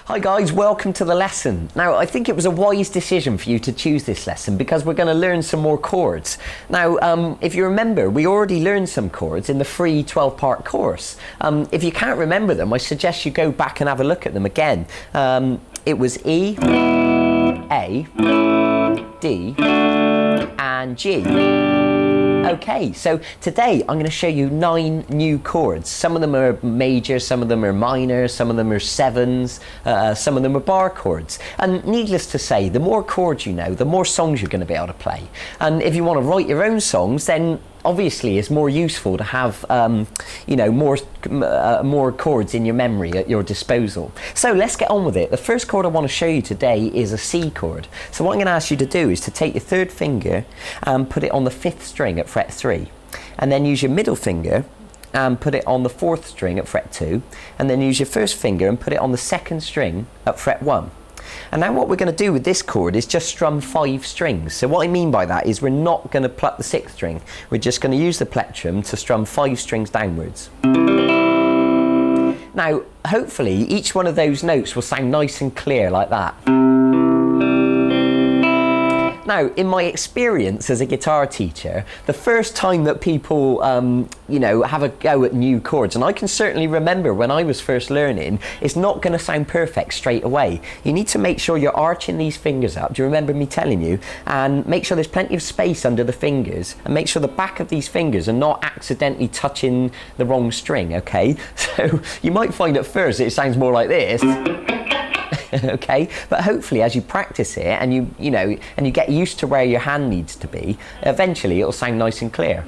Hi guys, welcome to the lesson. Now I think it was a wise decision for you to choose this lesson because we're going to learn some more chords. Now if you remember, we already learned some chords in the free 12-part course. If you can't remember them, I suggest you go back and have a look at them again. It was E, A, D and G. Okay, so today I'm going to show you 9 new chords. Some of them are major, some of them are minor, some of them are sevens, some of them are bar chords. And needless to say, the more chords you know, the more songs you're going to be able to play. And if you want to write your own songs, then obviously it's more useful to have more chords in your memory at your disposal. So let's get on with it. The first chord I want to show you today is a C chord. So what I'm going to ask you to do is to take your third finger and put it on the 5th string at fret 3, and then use your middle finger and put it on the 4th string at fret 2, and then use your first finger and put it on the 2nd string at fret 1. And now what we're going to do with this chord is just strum 5 strings. So what I mean by that is we're not going to pluck the 6th string. We're just going to use the plectrum to strum 5 strings downwards. Now, hopefully, each one of those notes will sound nice and clear like that. Now, in my experience as a guitar teacher, the first time that people, have a go at new chords, and I can certainly remember when I was first learning, it's not going to sound perfect straight away. You need to make sure you're arching these fingers up. Do you remember me telling you? And make sure there's plenty of space under the fingers, and make sure the back of these fingers are not accidentally touching the wrong string, okay? So you might find at first it sounds more like this. Okay, but hopefully as you practice it and you get used to where your hand needs to be, eventually it'll sound nice and clear.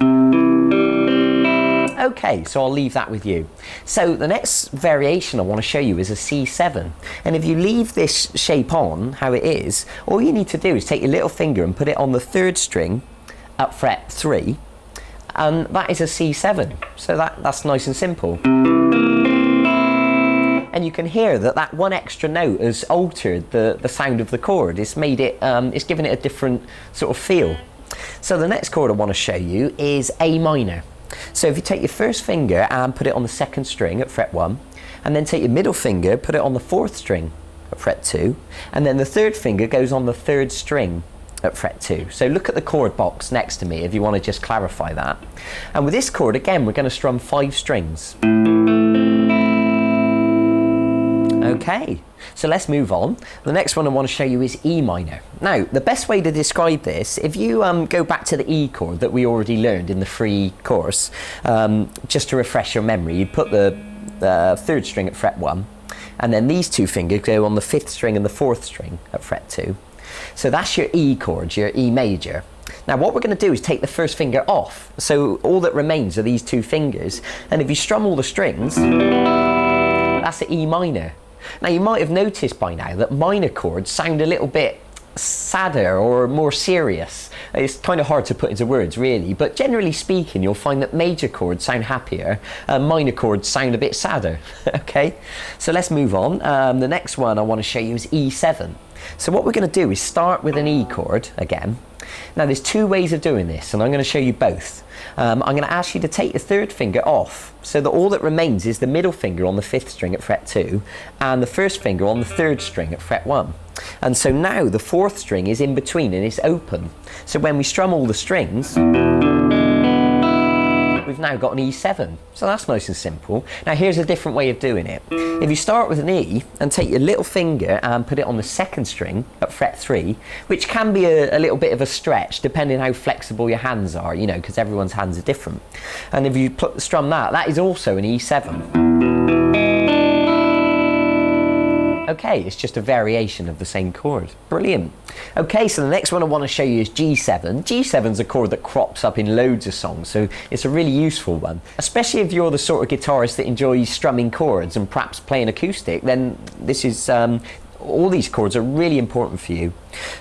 Okay, so I'll leave that with you. So the next variation I want to show you is a C7. And if you leave this shape on how it is, all you need to do is take your little finger and put it on the 3rd string at fret 3, and that is a C7. So that's nice and simple. And you can hear that one extra note has altered the sound of the chord. It's made it, it's given it a different sort of feel. So the next chord I want to show you is A minor. So if you take your first finger and put it on the 2nd string at fret 1, and then take your middle finger, put it on the 4th string at fret 2, and then the 3rd finger goes on the 3rd string at fret 2. So look at the chord box next to me if you want to just clarify that. And with this chord, again, we're going to strum 5 strings. Okay, so let's move on. The next one I want to show you is E minor. Now, the best way to describe this, if you go back to the E chord that we already learned in the free course, just to refresh your memory, you put the 3rd string at fret 1, and then these 2 fingers go on the 5th string and the 4th string at fret 2. So that's your E chord, your E major. Now what we're going to do is take the first finger off, so all that remains are these 2 fingers, and if you strum all the strings, that's the E minor. Now you might have noticed by now that minor chords sound a little bit sadder or more serious. It's kind of hard to put into words really, but generally speaking you'll find that major chords sound happier and minor chords sound a bit sadder. Okay, so let's move on. The next one I want to show you is E7. So what we're going to do is start with an E chord again. Now there's 2 ways of doing this, and I'm going to show you both. I'm going to ask you to take the 3rd finger off, so that all that remains is the middle finger on the 5th string at fret 2 and the 1st finger on the 3rd string at fret 1. And so now the 4th string is in between and it's open. So when we strum all the strings, we've now got an E7. So that's nice and simple. Now here's a different way of doing it. If you start with an E and take your little finger and put it on the 2nd string at fret 3, which can be a little bit of a stretch depending how flexible your hands are, because everyone's hands are different. And if you strum that is also an E7. Okay, it's just a variation of the same chord. Brilliant. Okay, so the next one I want to show you is G7. G7's a chord that crops up in loads of songs, so it's a really useful one. Especially if you're the sort of guitarist that enjoys strumming chords and perhaps playing acoustic, then this is, all these chords are really important for you.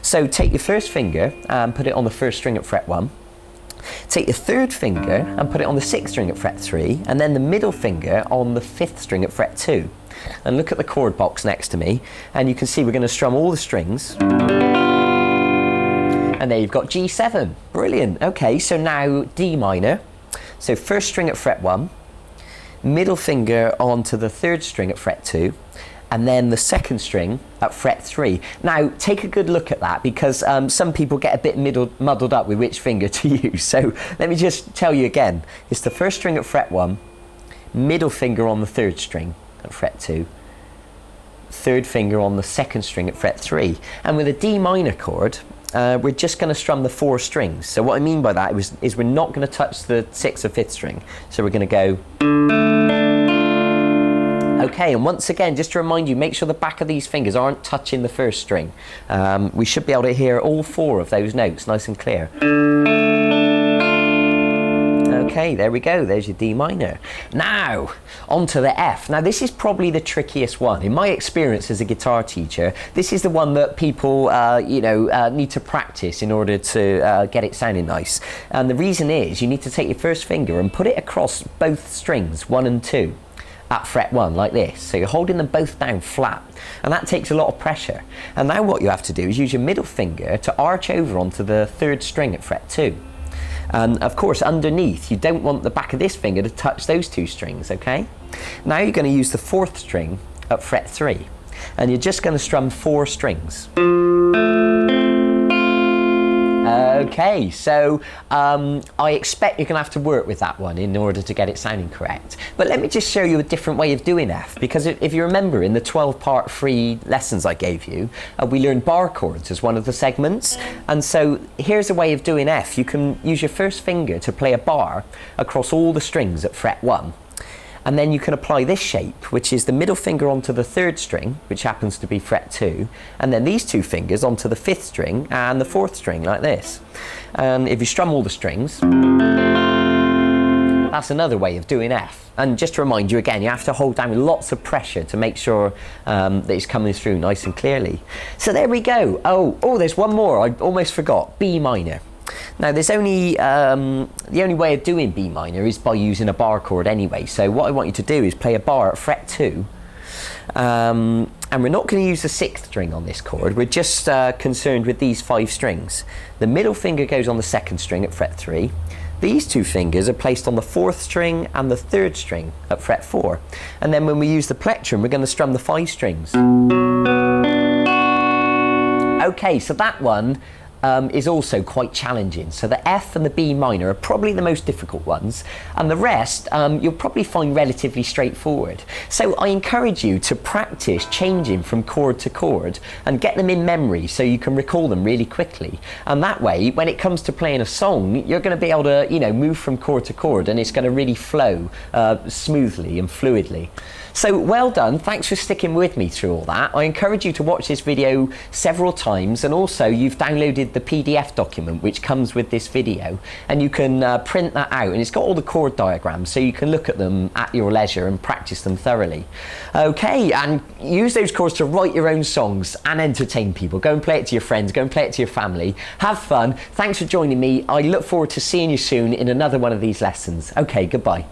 So take your first finger and put it on the 1st string at fret 1. Take your 3rd finger and put it on the 6th string at fret 3, and then the middle finger on the 5th string at fret 2. And look at the chord box next to me, and you can see we're going to strum all the strings. And there you've got G7. Brilliant. Okay, so now D minor. So 1st string at fret 1, middle finger onto the 3rd string at fret 2, and then the second string at fret 3. Now, take a good look at that, because some people get a bit muddled up with which finger to use. So let me just tell you again. It's the first string at fret 1, middle finger on the third string at fret 2, third finger on the second string at fret 3. And with a D minor chord, we're just going to strum the 4 strings. So what I mean by that is we're not going to touch the 6th or 5th string. So we're going to go... Okay, and once again, just to remind you, make sure the back of these fingers aren't touching the first string. We should be able to hear all 4 of those notes nice and clear. Okay, there we go, there's your D minor. Now, onto the F. Now, this is probably the trickiest one. In my experience as a guitar teacher, this is the one that people, need to practice in order to get it sounding nice. And the reason is, you need to take your first finger and put it across both strings, 1 and 2. At fret 1 like this. So you're holding them both down flat, and that takes a lot of pressure. And now what you have to do is use your middle finger to arch over onto the 3rd string at fret 2. And of course underneath, you don't want the back of this finger to touch those 2 strings, okay? Now you're going to use the 4th string at fret 3, and you're just going to strum 4 strings. Okay, so I expect you're going to have to work with that one in order to get it sounding correct. But let me just show you a different way of doing F, because if you remember in the 12-part free lessons I gave you, we learned bar chords as one of the segments. And so here's a way of doing F. You can use your first finger to play a bar across all the strings at fret 1. And then you can apply this shape, which is the middle finger onto the 3rd string, which happens to be fret 2, and then these 2 fingers onto the 5th string and the 4th string, like this. And if you strum all the strings, that's another way of doing F. And just to remind you again, you have to hold down with lots of pressure to make sure that it's coming through nice and clearly. So there we go. Oh, there's one more, I almost forgot, B minor. Now there's only, the only way of doing B minor is by using a bar chord anyway. So what I want you to do is play a bar at fret 2. And we're not going to use the 6th string on this chord. We're just concerned with these 5 strings. The middle finger goes on the 2nd string at fret 3. These 2 fingers are placed on the 4th string and the 3rd string at fret 4. And then when we use the plectrum, we're going to strum the 5 strings. Okay, so that one is also quite challenging. So the F and the B minor are probably the most difficult ones, and the rest you'll probably find relatively straightforward. So I encourage you to practice changing from chord to chord and get them in memory so you can recall them really quickly. And that way, when it comes to playing a song, you're going to be able to, move from chord to chord, and it's going to really flow smoothly and fluidly. So well done, thanks for sticking with me through all that. I encourage you to watch this video several times, and also you've downloaded the PDF document which comes with this video, and you can print that out, and it's got all the chord diagrams so you can look at them at your leisure and practice them thoroughly. Okay, and use those chords to write your own songs and entertain people. Go and play it to your friends, go and play it to your family. Have fun, thanks for joining me. I look forward to seeing you soon in another one of these lessons. Okay, goodbye.